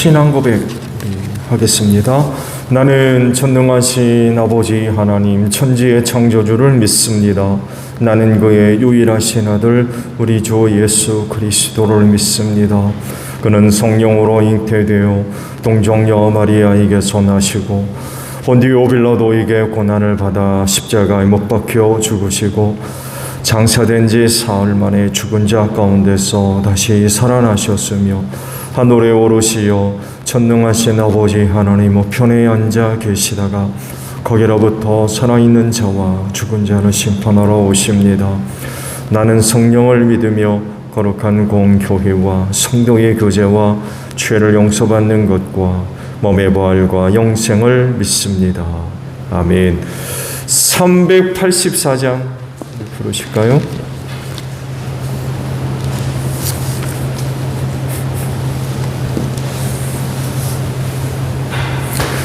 신앙 고백 하겠습니다. 나는 전능하신 아버지 하나님 천지의 창조주를 믿습니다. 나는 그의 유일하신 아들 우리 주 예수 그리스도를 믿습니다. 그는 성령으로 잉태되어 동정녀 마리아에게서 나시고 본디오 빌라도에게 고난을 받아 십자가에 못 박혀 죽으시고 장사된 지 사흘 만에 죽은 자 가운데서 다시 살아나셨으며 하늘에 오르시어 전능하신 아버지 하나님 우편에 앉아 계시다가 거기로부터 살아있는 자와 죽은 자를 심판하러 오십니다. 나는 성령을 믿으며 거룩한 공교회와 성도의 교제와 죄를 용서받는 것과 몸의 부활과 영생을 믿습니다. 아멘. 384장 부르실까요?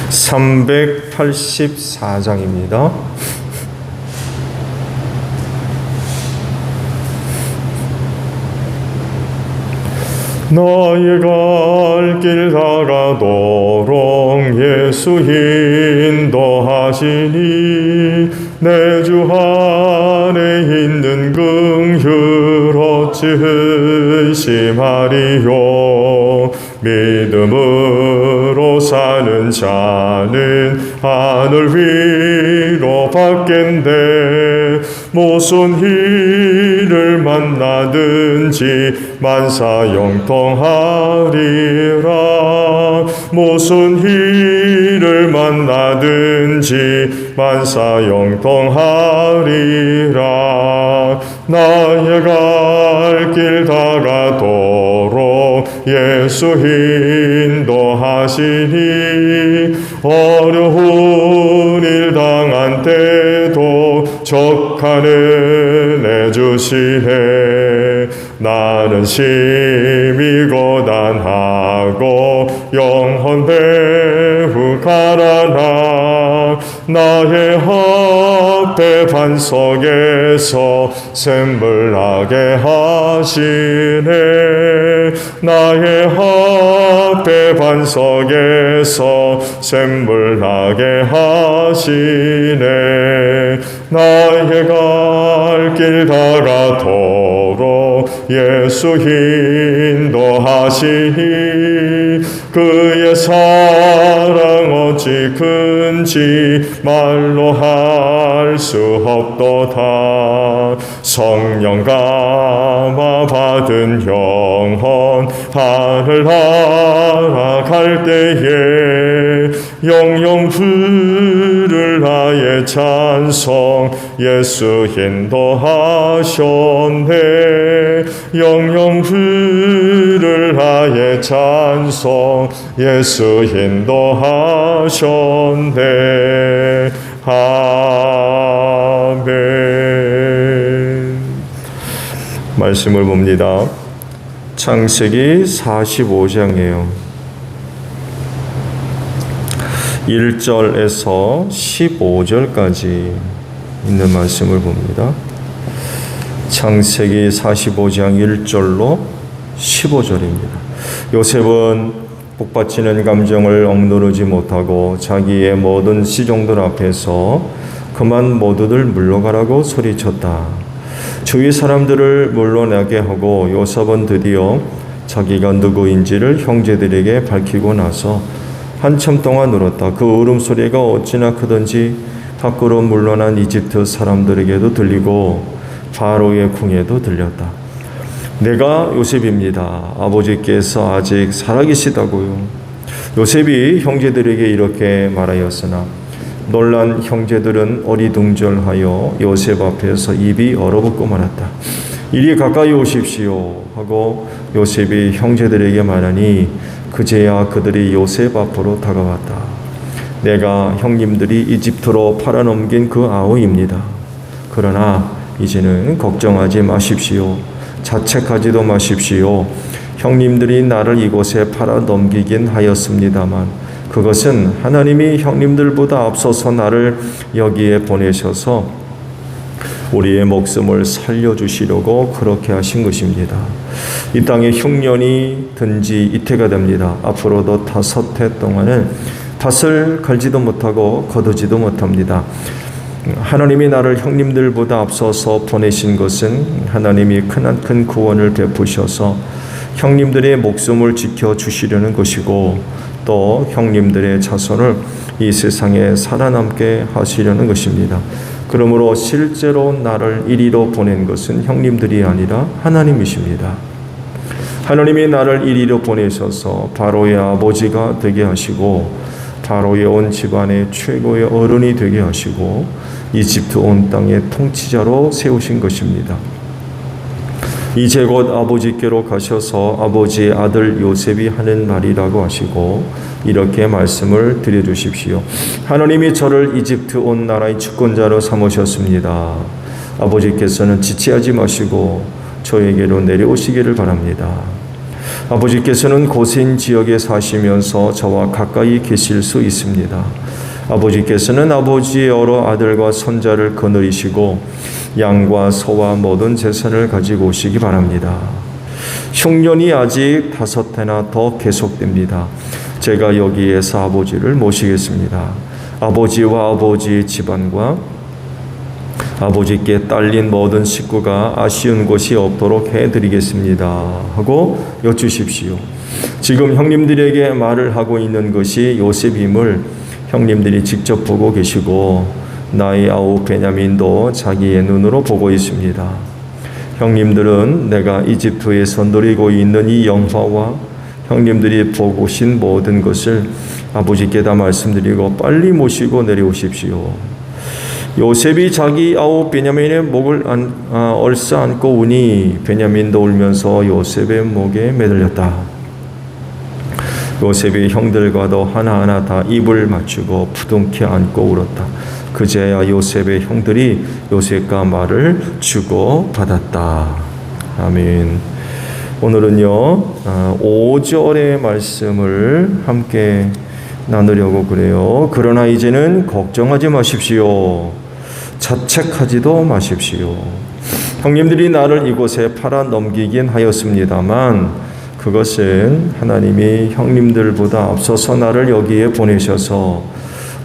(384장입니다) 나의 갈 길 다가도록 예수 인도하시니 내 주 안에 있는 긍휼 어찌 의심하리요. 믿음으로 사는 자는 하늘 위로 받겠네. 무슨 일을 만나든지 만사형통하리라. 무슨 일을 만나든지 만사형통하리라. 나의 갈 길 다가도록 예수 인도하시니 어려운 일 당한 때도 족한 은혜 주시네. 나는 심히 고단하고 영혼 배후 가라나. 나의 앞에 반석에서 샘물 나게 하시네. 나의 앞에 반석에서 샘물 나게 하시네. 나의 갈 길 다가도록 예수 인도하시니 그의 사랑 어찌 큰지 말로 할 수 없도다. 성령 감화 받은 영혼 하늘 날아갈 때에 영영 부를 나의 찬송 예수 인도하셨네. 영영 부를 나의 찬송 예수 인도하셨네. 아멘. 말씀을 봅니다. 창세기 45장이에요. 1절에서 15절까지 있는 말씀을 봅니다. 창세기 45장 1절로 15절입니다. 요셉은 복받치는 감정을 억누르지 못하고 자기의 모든 시종들 앞에서 그만 모두들 물러가라고 소리쳤다. 주위 사람들을 물러나게 하고 요셉은 드디어 자기가 누구인지를 형제들에게 밝히고 나서 한참 동안 울었다. 그 울음소리가 어찌나 크던지 밖으로 물러난 이집트 사람들에게도 들리고 바로의 궁에도 들렸다. 내가 요셉입니다. 아버지께서 아직 살아계시다고요. 요셉이 형제들에게 이렇게 말하였으나 놀란 형제들은 어리둥절하여 요셉 앞에서 입이 얼어붙고 말았다. 이리 가까이 오십시오 하고 요셉이 형제들에게 말하니 그제야 그들이 요셉 앞으로 다가왔다. 내가 형님들이 이집트로 팔아넘긴 그 아우입니다. 그러나 이제는 걱정하지 마십시오. 자책하지도 마십시오. 형님들이 나를 이곳에 팔아넘기긴 하였습니다만 그것은 하나님이 형님들보다 앞서서 나를 여기에 보내셔서 우리의 목숨을 살려주시려고 그렇게 하신 것입니다. 이 땅에 흉년이 든지 이태가 됩니다. 앞으로도 5해 동안은 밭을 갈지도 못하고 거두지도 못합니다. 하나님이 나를 형님들보다 앞서서 보내신 것은 하나님이 큰 구원을 베푸셔서 형님들의 목숨을 지켜주시려는 것이고 또 형님들의 자손을 이 세상에 살아남게 하시려는 것입니다. 그러므로 실제로 나를 이리로 보낸 것은 형님들이 아니라 하나님이십니다. 하나님이 나를 이리로 보내셔서 바로의 아버지가 되게 하시고 바로의 온 집안의 최고의 어른이 되게 하시고 이집트 온 땅의 통치자로 세우신 것입니다. 이제 곧 아버지께로 가셔서 아버지의 아들 요셉이 하는 말이라고 하시고 이렇게 말씀을 드려주십시오. 하나님이 저를 이집트 온 나라의 주권자로 삼으셨습니다. 아버지께서는 지체하지 마시고 저에게로 내려오시기를 바랍니다. 아버지께서는 고센 지역에 사시면서 저와 가까이 계실 수 있습니다. 아버지께서는 아버지의 여러 아들과 손자를 거느리시고 양과 소와 모든 재산을 가지고 오시기 바랍니다. 흉년이 아직 5해나 더 계속됩니다. 제가 여기에서 아버지를 모시겠습니다. 아버지와 아버지의 집안과 아버지께 딸린 모든 식구가 아쉬운 것이 없도록 해드리겠습니다 하고 여쭈십시오. 지금 형님들에게 말을 하고 있는 것이 요셉임을 형님들이 직접 보고 계시고 나의 아우 베냐민도 자기의 눈으로 보고 있습니다. 형님들은 내가 이집트에서 누리고 있는 이 영화와 형님들이 보고 오신 모든 것을 아버지께 다 말씀드리고 빨리 모시고 내려오십시오. 요셉이 자기 아우 베냐민의 목을 얼싸 안고 우니 베냐민도 울면서 요셉의 목에 매달렸다. 요셉이 형들과도 하나하나 다 입을 맞추고 부둥켜 안고 울었다. 그제야 요셉의 형들이 요셉과 말을 주고받았다. 아멘. 오늘은요 5절의 말씀을 함께 나누려고 그래요. 그러나 이제는 걱정하지 마십시오. 자책하지도 마십시오. 형님들이 나를 이곳에 팔아 넘기긴 하였습니다만 그것은 하나님이 형님들보다 앞서서 나를 여기에 보내셔서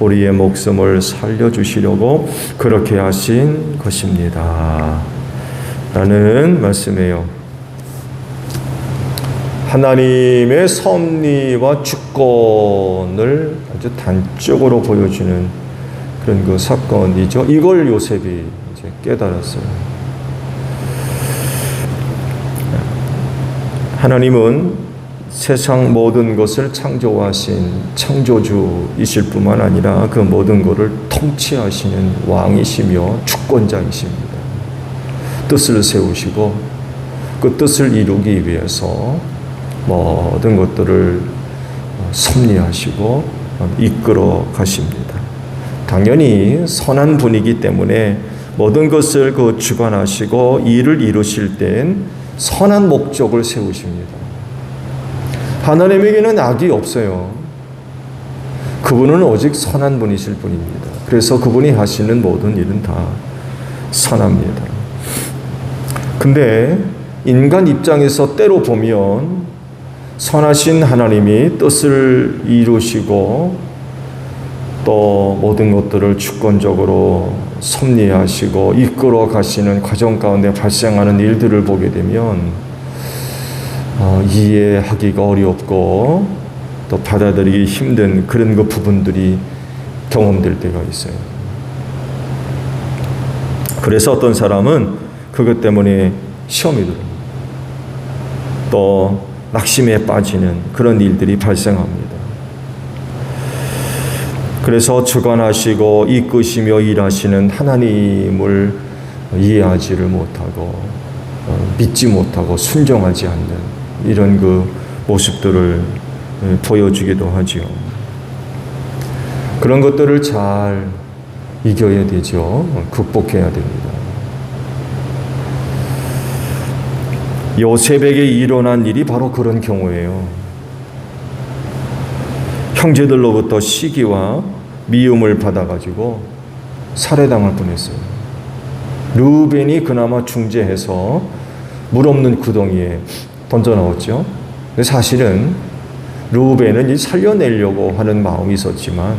우리의 목숨을 살려주시려고 그렇게 하신 것입니다. 라는 말씀이에요. 하나님의 섭리와 주권을 아주 단적으로 보여주는 그런 그 사건이죠. 이걸 요셉이 이제 깨달았어요. 하나님은 세상 모든 것을 창조하신 창조주이실 뿐만 아니라 그 모든 것을 통치하시는 왕이시며 주권자이십니다. 뜻을 세우시고 그 뜻을 이루기 위해서 모든 것들을 섭리하시고 이끌어 가십니다. 당연히 선한 분이기 때문에 모든 것을 그 주관하시고 일을 이루실 땐 선한 목적을 세우십니다. 하나님에게는 악이 없어요. 그분은 오직 선한 분이실 분입니다. 그래서 그분이 하시는 모든 일은 다 선합니다. 근데 인간 입장에서 때로 보면 선하신 하나님이 뜻을 이루시고 또 모든 것들을 주권적으로 섭리하시고 이끌어 가시는 과정 가운데 발생하는 일들을 보게 되면 이해하기가 어렵고 또 받아들이기 힘든 그런 그 부분들이 경험될 때가 있어요. 그래서 어떤 사람은 그것 때문에 시험이 들어요. 또 낙심에 빠지는 그런 일들이 발생합니다. 그래서 주관하시고 이끄시며 일하시는 하나님을 이해하지를 못하고 믿지 못하고 순종하지 않는 이런 그 모습들을 보여주기도 하지요. 그런 것들을 잘 이겨야 되죠. 극복해야 됩니다. 요셉에게 일어난 일이 바로 그런 경우예요. 형제들로부터 시기와 미움을 받아가지고 살해당할 뻔했어요. 르우벤이 그나마 중재해서 물 없는 구덩이에 던져 넣었죠. 근데 사실은 르우벤은 이 살려내려고 하는 마음이 있었지만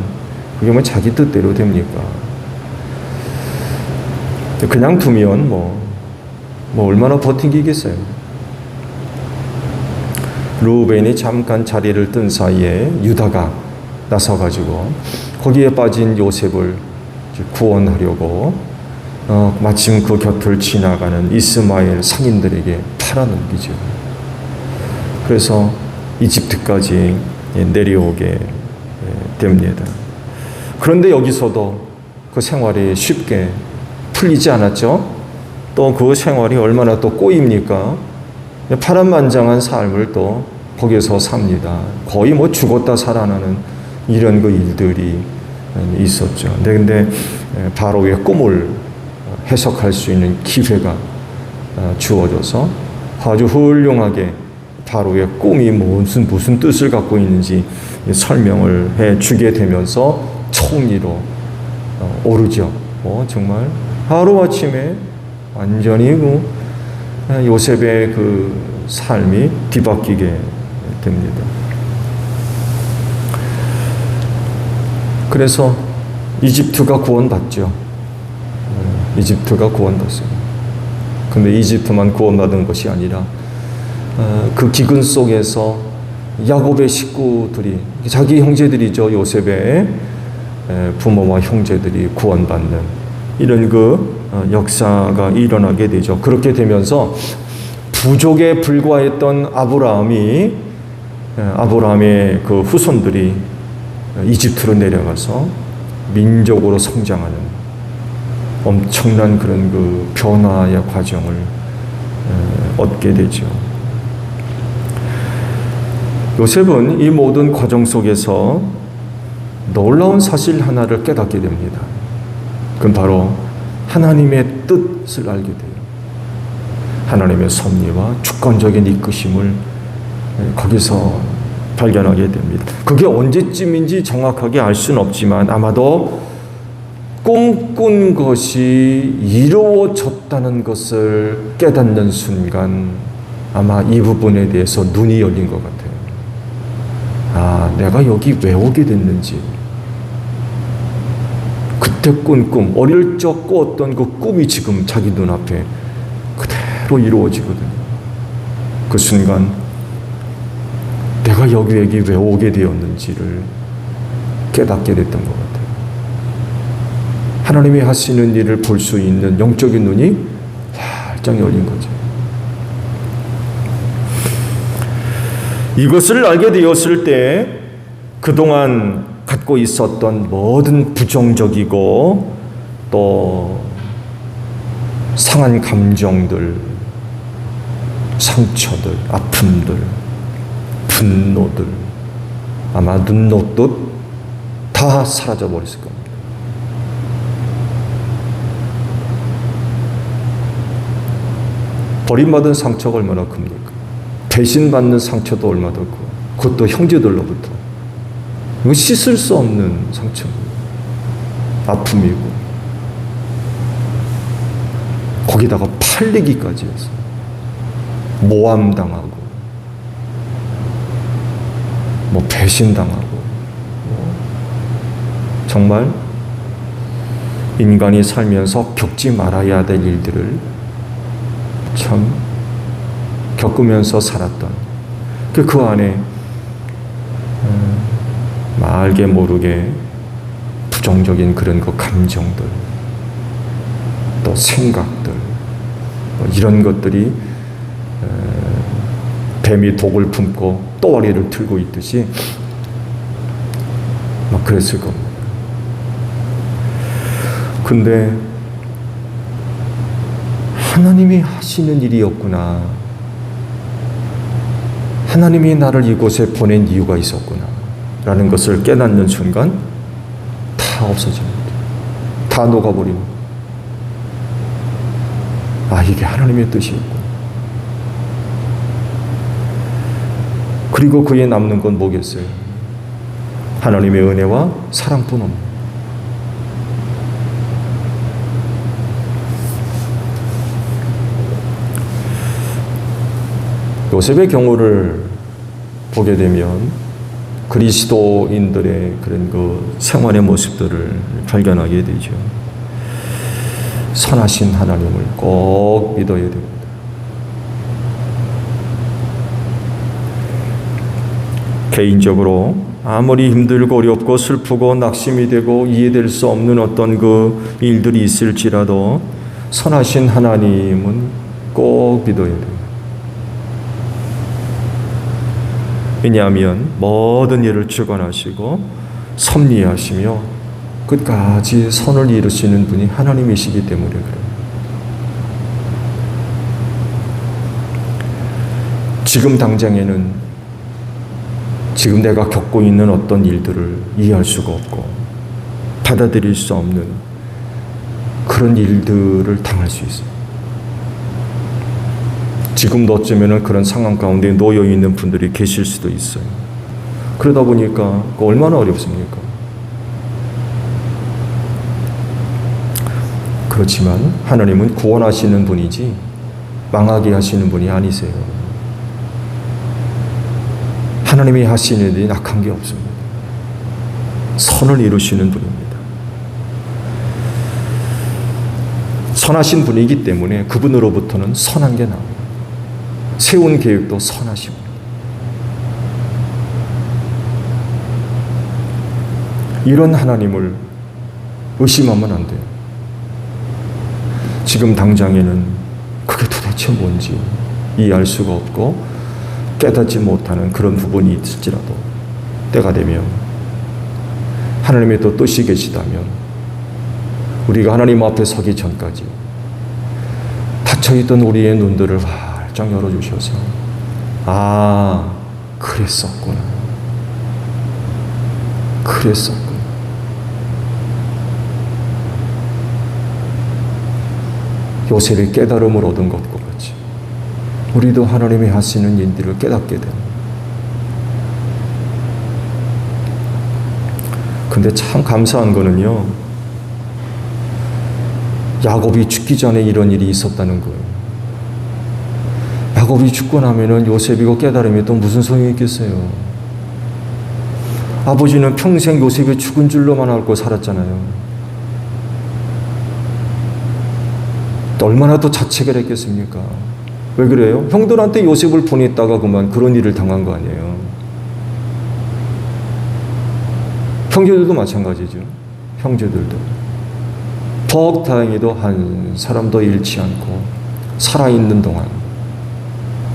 그게 뭐 자기 뜻대로 됩니까? 그냥 두면 뭐 얼마나 버티겠어요. 르우벤이 잠깐 자리를 뜬 사이에 유다가 나서가지고 거기에 빠진 요셉을 구원하려고 마침 그 곁을 지나가는 이스마엘 상인들에게 팔아넘기죠. 그래서 이집트까지 내려오게 됩니다. 그런데 여기서도 그 생활이 쉽게 풀리지 않았죠. 또 그 생활이 얼마나 또 꼬입니까? 파란만장한 삶을 또 거기서 삽니다. 거의 뭐 죽었다 살아나는 이런 그 일들이 있었죠. 근데 바로의 꿈을 해석할 수 있는 기회가 주어져서 아주 훌륭하게 바로의 꿈이 무슨 뜻을 갖고 있는지 설명을 해 주게 되면서 총리로 오르죠. 정말 하루아침에 완전히 요셉의 그 삶이 뒤바뀌게 됩니다. 그래서 이집트가 구원받죠. 이집트가 구원받습니다. 근데 이집트만 구원받은 것이 아니라 그 기근 속에서 야곱의 식구들이, 자기 형제들이죠. 요셉의 부모와 형제들이 구원받는 이런 그 역사가 일어나게 되죠. 그렇게 되면서 부족에 불과했던 아브라함의 그 후손들이 이집트로 내려가서 민족으로 성장하는 엄청난 그런 그 변화의 과정을 얻게 되죠. 요셉은 이 모든 과정 속에서 놀라운 사실 하나를 깨닫게 됩니다. 그건 바로 하나님의 뜻을 알게 돼요. 하나님의 섭리와 주권적인 이끄심을 거기서 발견하게 됩니다. 그게 언제쯤인지 정확하게 알 수는 없지만 아마도 꿈꾼 것이 이루어졌다는 것을 깨닫는 순간 아마 이 부분에 대해서 눈이 열린 것 같아요. 내가 여기 왜 오게 됐는지, 그때 꾼 꿈, 어릴 적 꾸었던 그 꿈이 지금 자기 눈앞에 그대로 이루어지거든요. 그 순간 내가 여기에 왜 오게 되었는지를 깨닫게 됐던 것 같아요. 하나님이 하시는 일을 볼 수 있는 영적인 눈이 활짝 열린 거죠. 이것을 알게 되었을 때 그동안 갖고 있었던 모든 부정적이고 또 상한 감정들, 상처들, 아픔들, 분노들 아마 눈 녹듯 다 사라져 버렸을 겁니다. 버림받은 상처가 얼마나 큽니까? 배신받는 상처도 얼마나 크고, 그것도 형제들로부터. 이거 씻을 수 없는 상처입니다. 아픔이고, 거기다가 팔리기까지 해서 모함당하고, 배신당하고, 정말 인간이 살면서 겪지 말아야 될 일들을 참 겪으면서 살았던 그 안에 알게 모르게 부정적인 그런 그 감정들, 또 생각들, 이런 것들이 뱀이 독을 품고 또다리를 틀고 있듯이 막 그랬을 겁니다. 근데 하나님이 하시는 일이었구나. 하나님이 나를 이곳에 보낸 이유가 있었구나. 라는 것을 깨닫는 순간 다 없어집니다. 다 녹아버립니다. 이게 하나님의 뜻이었고. 그리고 그에 남는 건 뭐겠어요? 하나님의 은혜와 사랑뿐 없는. 요셉의 경우를 보게 되면 그리스도인들의 그런 그 생활의 모습들을 발견하게 되죠. 선하신 하나님을 꼭 믿어야 됩니다. 개인적으로 아무리 힘들고 어렵고 슬프고 낙심이 되고 이해될 수 없는 어떤 그 일들이 있을지라도 선하신 하나님은 꼭 믿어야 돼요. 왜냐하면 모든 일을 주관하시고 섭리하시며 끝까지 선을 이루시는 분이 하나님이시기 때문에 그래요. 지금 당장에는 지금 내가 겪고 있는 어떤 일들을 이해할 수가 없고 받아들일 수 없는 그런 일들을 당할 수 있어요. 지금도 어쩌면 그런 상황 가운데 놓여 있는 분들이 계실 수도 있어요. 그러다 보니까 얼마나 어렵습니까? 그렇지만 하나님은 구원하시는 분이지 망하게 하시는 분이 아니세요. 하나님이 하시는 일이 악한 게 없습니다. 선을 이루시는 분입니다. 선하신 분이기 때문에 그분으로부터는 선한 게 나옵니다. 세운 계획도 선하십니다. 이런 하나님을 의심하면 안 돼요. 지금 당장에는 그게 도대체 뭔지 이해할 수가 없고 깨닫지 못하는 그런 부분이 있을지라도 때가 되면 하나님의 또 뜻이 계시다면 우리가 하나님 앞에 서기 전까지 닫혀있던 우리의 눈들을 활짝 열어주셔서 아, 그랬었구나. 그랬었구나. 요셉이 깨달음을 얻은 것과 같이 우리도 하나님이 하시는 일들을 깨닫게 됩니다. 근데 참 감사한 거는요, 야곱이 죽기 전에 이런 일이 있었다는 거예요. 야곱이 죽고 나면은 요셉이고 깨달음이 또 무슨 소용이 있겠어요. 아버지는 평생 요셉이 죽은 줄로만 알고 살았잖아요. 또 얼마나 또 자책을 했겠습니까? 왜 그래요? 형들한테 요셉을 보냈다가 그만 그런 일을 당한 거 아니에요. 형제들도 마찬가지죠. 형제들도. 더욱 다행히도 한 사람도 잃지 않고 살아있는 동안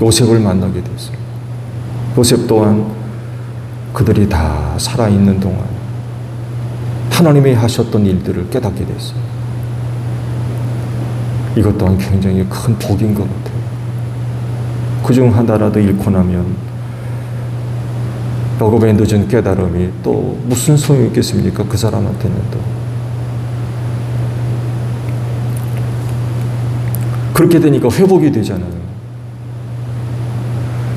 요셉을 만나게 됐어요. 요셉 또한 그들이 다 살아있는 동안 하나님이 하셨던 일들을 깨닫게 됐어요. 이것 또한 굉장히 큰 복인 것 같아요. 그중 하나라도 잃고 나면 야곱의 늦은 깨달음이 또 무슨 소용이 있겠습니까? 그 사람한테는 또. 그렇게 되니까 회복이 되잖아요.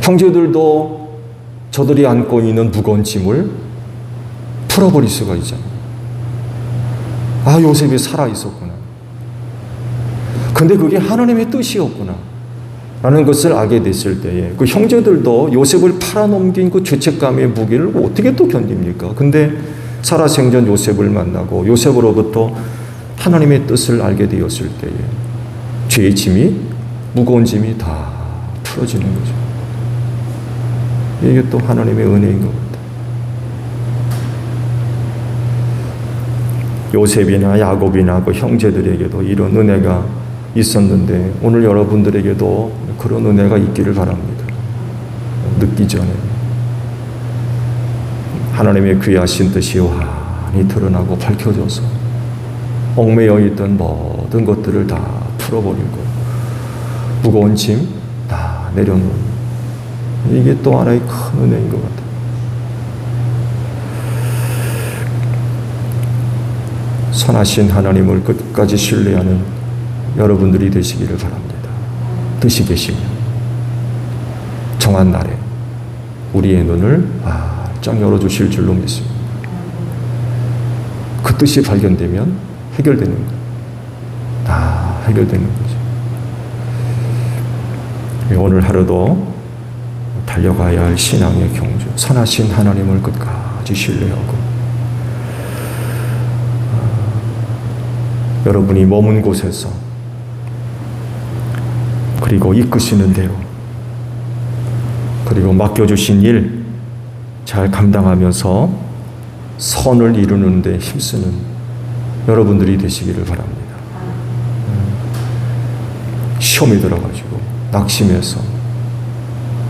형제들도 저들이 안고 있는 무거운 짐을 풀어버릴 수가 있잖아요. 아, 요셉이 살아있었구나. 근데 그게 하나님의 뜻이었구나 라는 것을 알게 됐을 때에 그 형제들도 요셉을 팔아넘긴 그 죄책감의 무게를 어떻게 또 견딥니까? 근데 살아생전 요셉을 만나고 요셉으로부터 하나님의 뜻을 알게 되었을 때에 죄의 짐이, 무거운 짐이 다 풀어지는 거죠. 이게 또 하나님의 은혜인 것 같아요. 요셉이나 야곱이나 그 형제들에게도 이런 은혜가 있었는데 오늘 여러분들에게도 그런 은혜가 있기를 바랍니다. 늦기 전에 하나님의 귀하신 뜻이 환히 드러나고 밝혀져서 얽매여 있던 모든 것들을 다 풀어버리고 무거운 짐 다 내려놓는 이게 또 하나의 큰 은혜인 것 같아요. 선하신 하나님을 끝까지 신뢰하는 여러분들이 되시기를 바랍니다. 뜻이 계시면 정한 날에 우리의 눈을 활짝 열어주실 줄로 믿습니다. 그 뜻이 발견되면 해결되는 거예요. 다 해결되는 거죠. 오늘 하루도 달려가야 할 신앙의 경주, 선하신 하나님을 끝까지 신뢰하고 여러분이 머문 곳에서 그리고 이끄시는 대로 그리고 맡겨주신 일 잘 감당하면서 선을 이루는 데 힘쓰는 여러분들이 되시기를 바랍니다. 시험에 들어가지고 낙심해서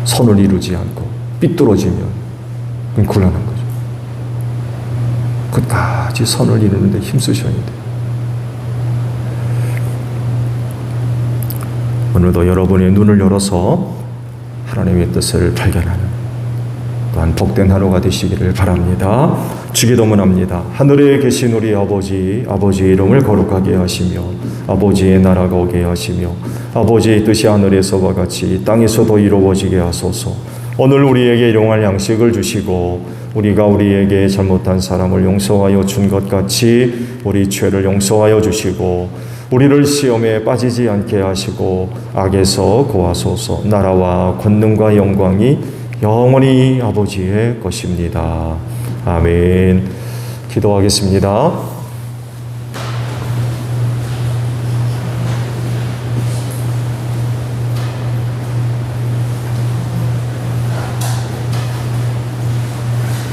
선을 이루지 않고 삐뚤어지면 그건 곤란한 거죠. 끝까지 선을 이루는 데 힘쓰셔야 돼요. 오늘도 여러분의 눈을 열어서 하나님의 뜻을 발견하는 또한 복된 하루가 되시기를 바랍니다. 주기도문합니다. 하늘에 계신 우리 아버지, 아버지의 이름을 거룩하게 하시며 아버지의 나라가 오게 하시며 아버지의 뜻이 하늘에서와 같이 땅에서도 이루어지게 하소서. 오늘 우리에게 일용할 양식을 주시고 우리가 우리에게 잘못한 사람을 용서하여 준 것 같이 우리 죄를 용서하여 주시고 우리를 시험에 빠지지 않게 하시고 악에서 구하소서. 나라와 권능과 영광이 영원히 아버지의 것입니다. 아멘. 기도하겠습니다.